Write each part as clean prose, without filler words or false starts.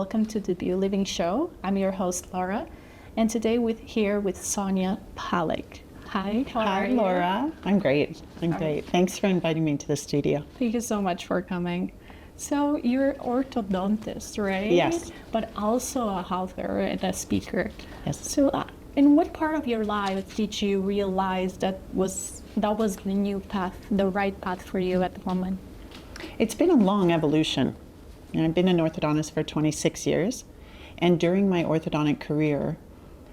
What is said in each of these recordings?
welcome to the Debu Living Show. I'm your host, Laura, and today here with Sonia Palleck. Hi, how are you? Hi, Laura. I'm great. Thanks for inviting me to the studio. Thank you so much for coming. So you're orthodontist, right? Yes. But also a author and a speaker. Yes. So in what part of your life did you realize that was the new path, the right path for you at the moment? It's been a long evolution. I've been an orthodontist for 26 years, and during my orthodontic career,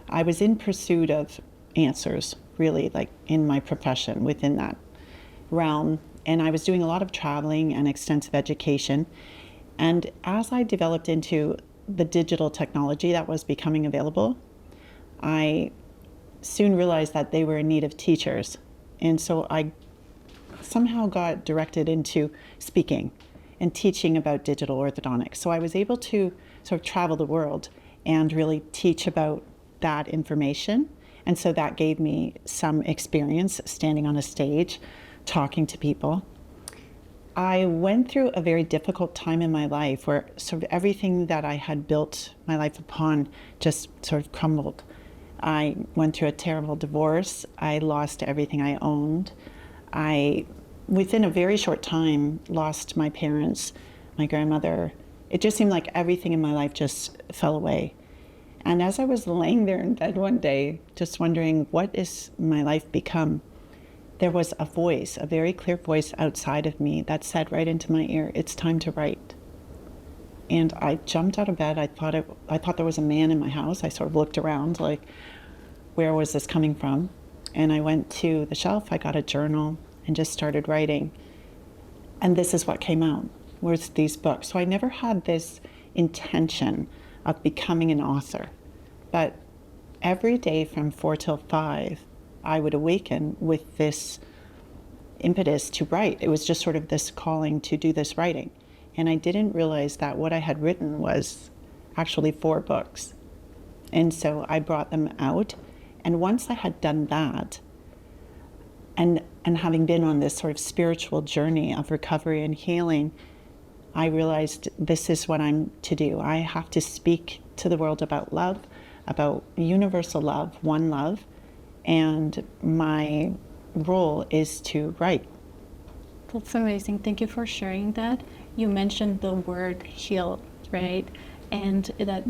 I was in pursuit of answers, really, like in my profession within that realm. And I was doing a lot of traveling and extensive education. And as I developed into the digital technology that was becoming available, I soon realized that they were in need of teachers. And so I somehow got directed into speaking and teaching about digital orthodontics. So I was able to sort of travel the world and really teach about that information. And so that gave me some experience standing on a stage, talking to people. I went through a very difficult time in my life where sort of everything that I had built my life upon just sort of crumbled. I went through a terrible divorce. I lost everything I owned. Within a very short time, lost my parents, my grandmother. It just seemed like everything in my life just fell away. And as I was laying there in bed one day, just wondering, what is my life become? There was a voice, a very clear voice outside of me that said right into my ear, it's time to write. And I jumped out of bed. I thought there was a man in my house. I sort of looked around like, where was this coming from? And I went to the shelf, I got a journal, and just started writing. And this is what came out, was these books. So I never had this intention of becoming an author. But every day from 4 till 5, I would awaken with this impetus to write. It was just sort of this calling to do this writing. And I didn't realize that what I had written was actually 4 books. And so I brought them out. And once I had done that, and having been on this sort of spiritual journey of recovery and healing, I realized this is what I'm to do. I have to speak to the world about love, about universal love, one love, and my role is to write. That's amazing. Thank you for sharing that. You mentioned the word heal, right? And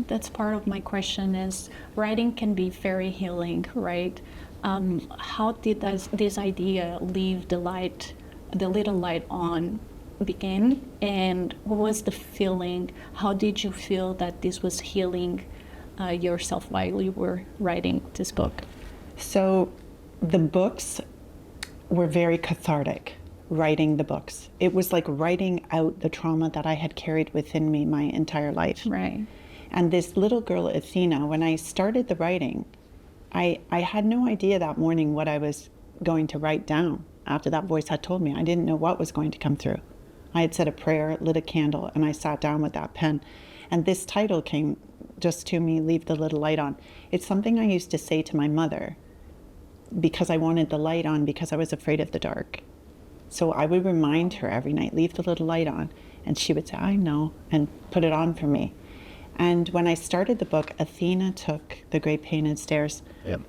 that's part of my question is writing can be very healing, right? How did this idea leave the little light on begin, and what was the feeling? How did you feel that this was healing yourself while you were writing this book? So the books were very cathartic, writing the books. It was like writing out the trauma that I had carried within me my entire life. Right. And this little girl, Athena, when I started the writing, I had no idea that morning what I was going to write down after that voice had told me. I didn't know what was going to come through. I had said a prayer, lit a candle, and I sat down with that pen. And this title came just to me, Leave the Little Light On. It's something I used to say to my mother because I wanted the light on because I was afraid of the dark. So I would remind her every night, leave the little light on. And she would say, I know, and put it on for me. And when I started the book, Athena took the Great Painted Stairs. Yep.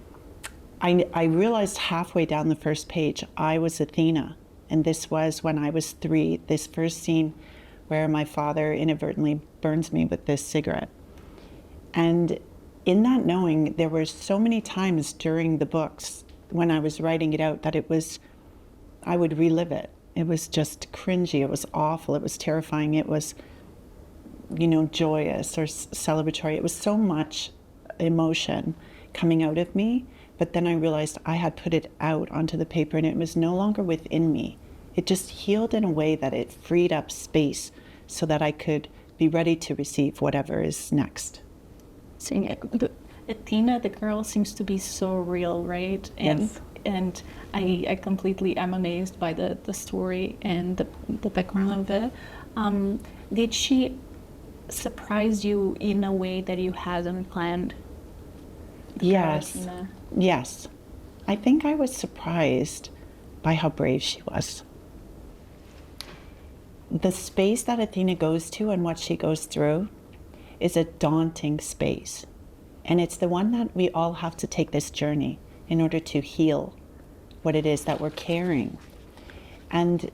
I realized halfway down the first page, I was Athena. And this was when I was 3, this first scene where my father inadvertently burns me with this cigarette. And in that knowing, there were so many times during the books when I was writing it out that I would relive it. It was just cringy. It was awful. It was terrifying. It was, joyous or celebratory. It was so much emotion coming out of me. But then I realized I had put it out onto the paper and it was no longer within me. It just healed in a way that it freed up space so that I could be ready to receive whatever is next. So, Athena, the girl, seems to be so real, right? Yes. And I completely am amazed by the story and the background of it. Did she surprise you in a way that you hadn't planned? Yes. Yes. I think I was surprised by how brave she was. The space that Athena goes to and what she goes through, is a daunting space. And it's the one that we all have to take this journey in order to heal what it is that we're carrying. And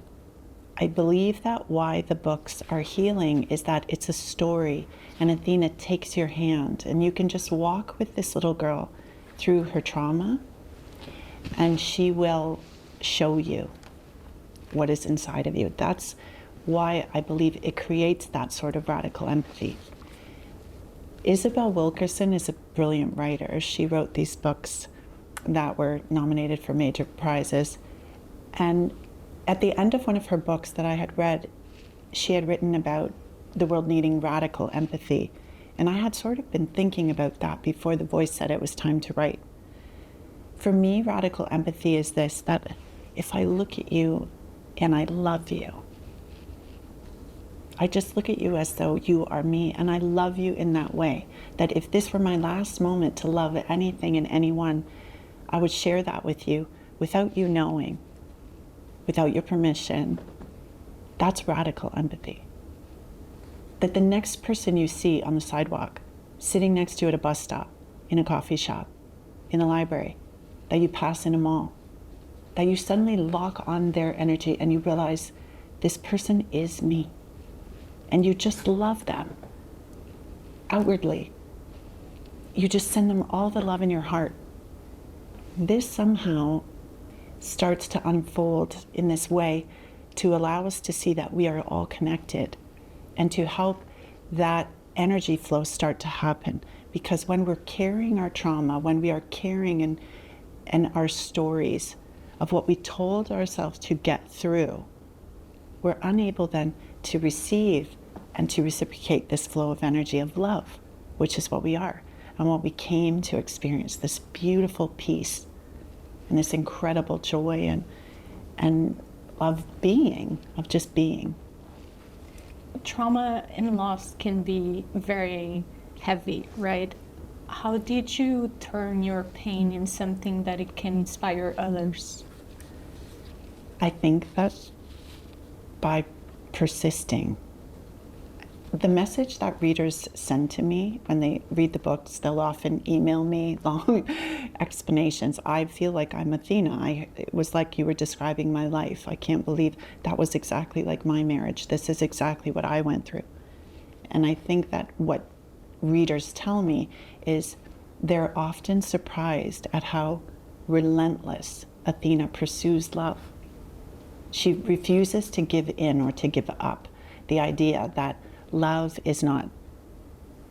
I believe that why the books are healing is that it's a story, and Athena takes your hand and you can just walk with this little girl through her trauma, and she will show you what is inside of you. That's why I believe it creates that sort of radical empathy. Isabel Wilkerson is a brilliant writer. She wrote these books that were nominated for major prizes. And at the end of one of her books that I had read, she had written about the world needing radical empathy. And I had sort of been thinking about that before the voice said it was time to write. For me, radical empathy is this, that if I look at you and I love you, I just look at you as though you are me, and I love you in that way, that if this were my last moment to love anything and anyone, I would share that with you without you knowing, without your permission. That's radical empathy. That the next person you see on the sidewalk, sitting next to you at a bus stop, in a coffee shop, in a library, that you pass in a mall, that you suddenly lock on their energy and you realize this person is me. And you just love them outwardly. You just send them all the love in your heart. This somehow starts to unfold in this way to allow us to see that we are all connected, and to help that energy flow start to happen. Because when we're carrying our trauma, when we are carrying and our stories of what we told ourselves to get through, we're unable then to receive and to reciprocate this flow of energy of love, which is what we are and what we came to experience, this beautiful peace and this incredible joy and of being, of just being. Trauma and loss can be very heavy, right? How did you turn your pain in something that it can inspire others? I think that's by persisting. The message that readers send to me when they read the books, they'll often email me long explanations. I feel like I'm Athena. It was like you were describing my life. I can't believe that was exactly like my marriage. This is exactly what I went through. And I think that what readers tell me is they're often surprised at how relentless Athena pursues love. She refuses to give in or to give up. The idea that love is not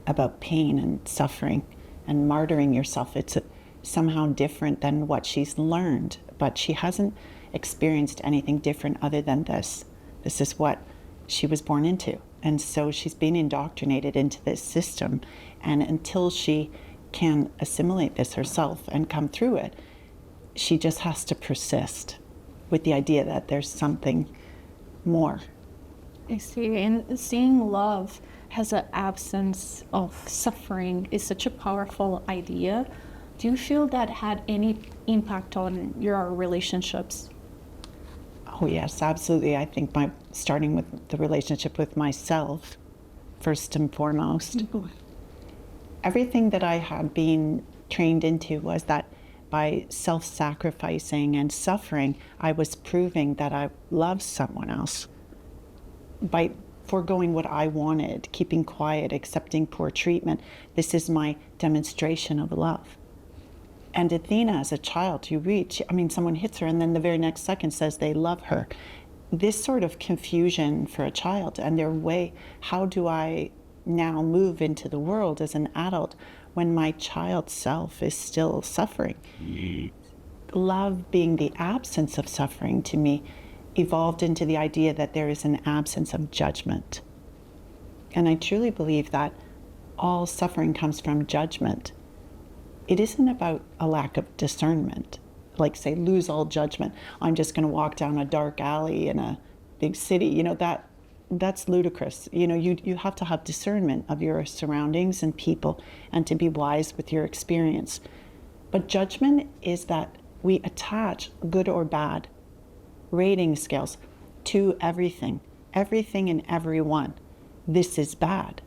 about pain and suffering and martyring yourself. It's somehow different than what she's learned, but she hasn't experienced anything different other than this. This is what she was born into. And so she's been indoctrinated into this system. And until she can assimilate this herself and come through it, she just has to persist with the idea that there's something more. I see. And seeing love has an absence of suffering is such a powerful idea. Do you feel that had any impact on your relationships? Oh yes, absolutely. I think starting with the relationship with myself, first and foremost. Everything that I had been trained into was that by self-sacrificing and suffering, I was proving that I loved someone else. By foregoing what I wanted, keeping quiet, accepting poor treatment, this is my demonstration of love. And Athena, as a child, someone hits her and then the very next second says they love her. This sort of confusion for a child and their way, how do I now move into the world as an adult when my child self is still suffering? Love being the absence of suffering to me evolved into the idea that there is an absence of judgment. And I truly believe that all suffering comes from judgment. It isn't about a lack of discernment, like say lose all judgment. I'm just going to walk down a dark alley in a big city. That's ludicrous. You have to have discernment of your surroundings and people and to be wise with your experience. But judgment is that we attach good or bad rating scales to everything and everyone. This is bad.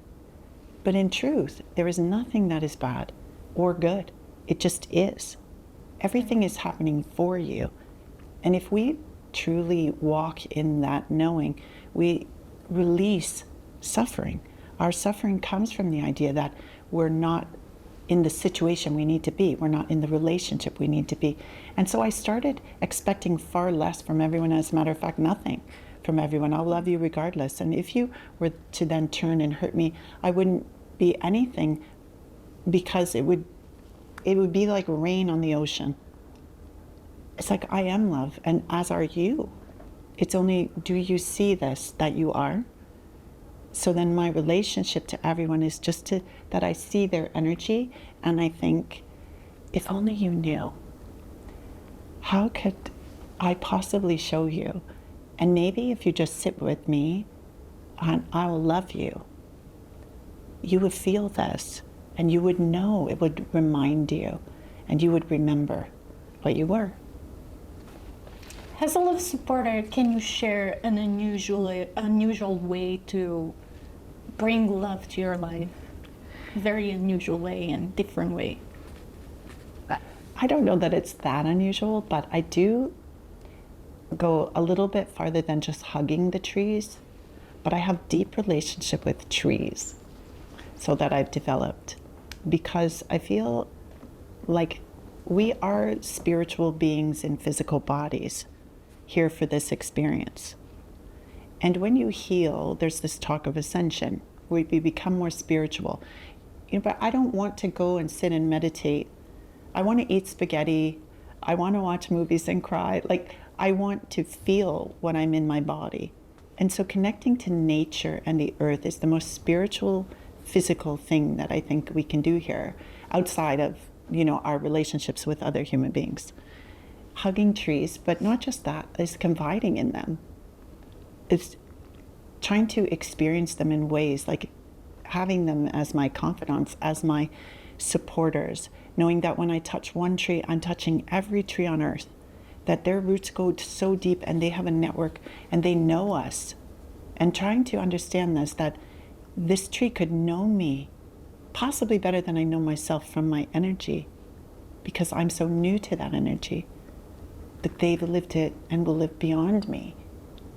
But in truth, there is nothing that is bad or good. It just is. Everything is happening for you. And if we truly walk in that knowing, we release suffering. Our suffering comes from the idea that we're not in the situation we need to be. We're not in the relationship we need to be. And so I started expecting far less from everyone. As a matter of fact, nothing from everyone. I'll love you regardless. And if you were to then turn and hurt me, I wouldn't be anything, because it would be like rain on the ocean. It's like, I am love, and as are you. It's only, do you see this, that you are? So then my relationship to everyone is just that I see their energy, and I think, if only you knew, how could I possibly show you? And maybe if you just sit with me, and I will love you, you would feel this, and you would know, it would remind you, and you would remember what you were. As a love supporter, can you share an unusual way to bring love to your life? Very unusual way and different way. I don't know that it's that unusual, but I do go a little bit farther than just hugging the trees. But I have deep relationship with trees, so that I've developed, because I feel like we are spiritual beings in physical bodies here for this experience. And when you heal, there's this talk of ascension, where we become more spiritual. But I don't want to go and sit and meditate. I want to eat spaghetti. I want to watch movies and cry. Like, I want to feel when I'm in my body. And so connecting to nature and the earth is the most spiritual, physical thing that I think we can do here, outside of, our relationships with other human beings. Hugging trees, but not just that, is confiding in them. It's trying to experience them in ways like having them as my confidants, as my supporters, knowing that when I touch one tree, I'm touching every tree on earth, that their roots go so deep and they have a network and they know us. And trying to understand this, that this tree could know me possibly better than I know myself from my energy, because I'm so new to that energy, that they've lived it and will live beyond me.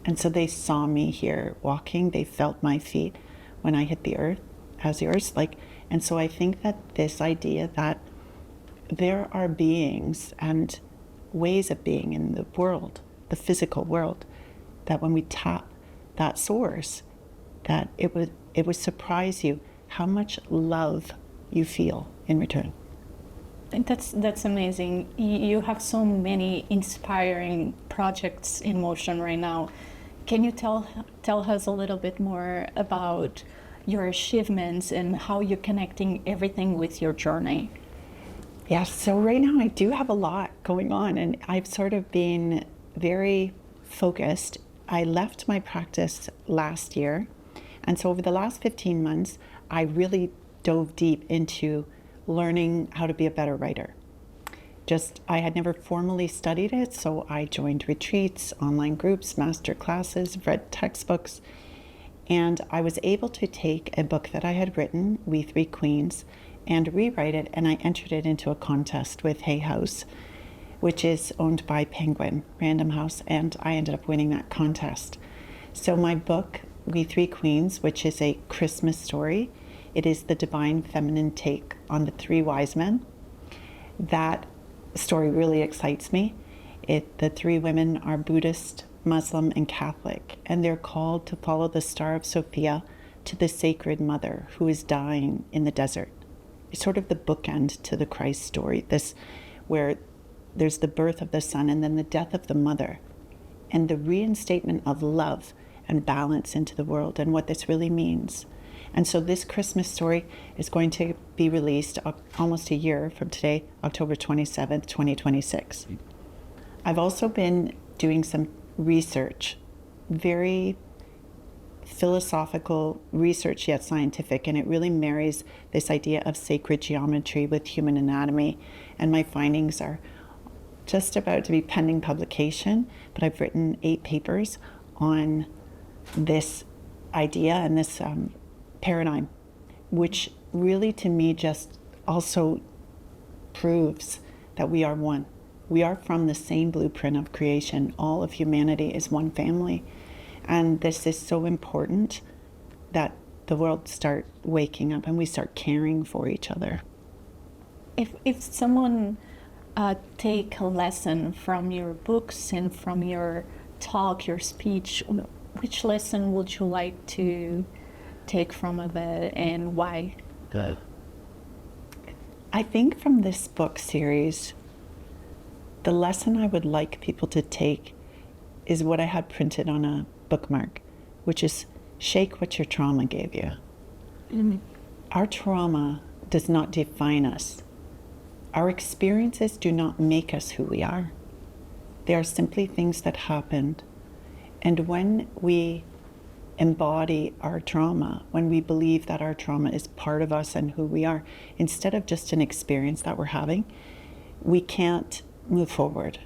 And so they saw me here walking, they felt my feet when I hit the earth, as yours. And so I think that this idea that there are beings and ways of being in the world, the physical world, that when we tap that source, that it would surprise you how much love you feel in return. I think that's amazing. You have so many inspiring projects in motion right now. Can you tell us a little bit more about your achievements and how you're connecting everything with your journey? Yeah, so right now I do have a lot going on, and I've sort of been very focused. I left my practice last year, and so over the last 15 months, I really dove deep into learning how to be a better writer. I had never formally studied it, so I joined retreats, online groups, master classes, read textbooks, and I was able to take a book that I had written, We Three Queens, and rewrite it, and I entered it into a contest with Hay House, which is owned by Penguin Random House, and I ended up winning that contest. So my book, We Three Queens, which is a Christmas story, it is the divine feminine take on the three wise men. That story really excites me. The three women are Buddhist, Muslim, and Catholic, and they're called to follow the Star of Sophia to the Sacred Mother who is dying in the desert. It's sort of the bookend to the Christ story, this where there's the birth of the Son and then the death of the Mother, and the reinstatement of love and balance into the world and what this really means. And so this Christmas story is going to be released almost a year from today, October 27th, 2026. I've also been doing some research, very philosophical research yet scientific, and it really marries this idea of sacred geometry with human anatomy. And my findings are just about to be pending publication, but I've written 8 papers on this idea and this paradigm which really to me just also proves that we are one. We are from the same blueprint of creation. All of humanity is one family. And this is so important that the world start waking up and we start caring for each other. If someone take a lesson from your books and from your talk, your speech, which lesson would you like to take from it and why? Good. I think from this book series, the lesson I would like people to take is what I had printed on a bookmark, which is shake what your trauma gave you. Mm-hmm. Our trauma does not define us. Our experiences do not make us who we are. They are simply things that happened. And when we embody our trauma, when we believe that our trauma is part of us and who we are, instead of just an experience that we're having, we can't move forward.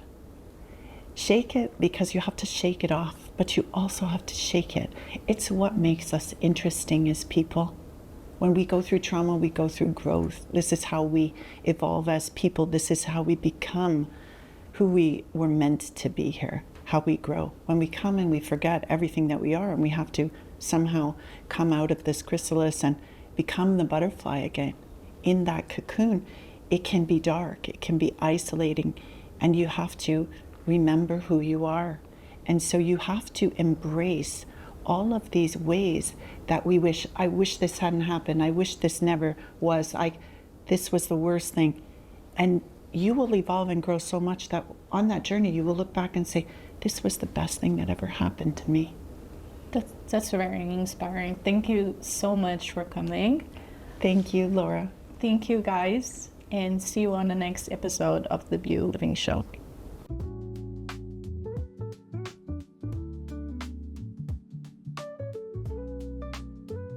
Shake it because you have to shake it off, but you also have to shake it. It's what makes us interesting as people. When we go through trauma, we go through growth. This is how we evolve as people. This is how we become who we were meant to be here, how we grow. When we come and we forget everything that we are, and we have to somehow come out of this chrysalis and become the butterfly again. In that cocoon, it can be dark, it can be isolating, and you have to remember who you are. And so you have to embrace all of these ways that we wish, I wish this hadn't happened, I wish this never was, this was the worst thing. And you will evolve and grow so much that on that journey you will look back and say, this was the best thing that ever happened to me. That's very inspiring. Thank you so much for coming. Thank you, Laura. Thank you, guys, and see you on the next episode of the Debu Living Show.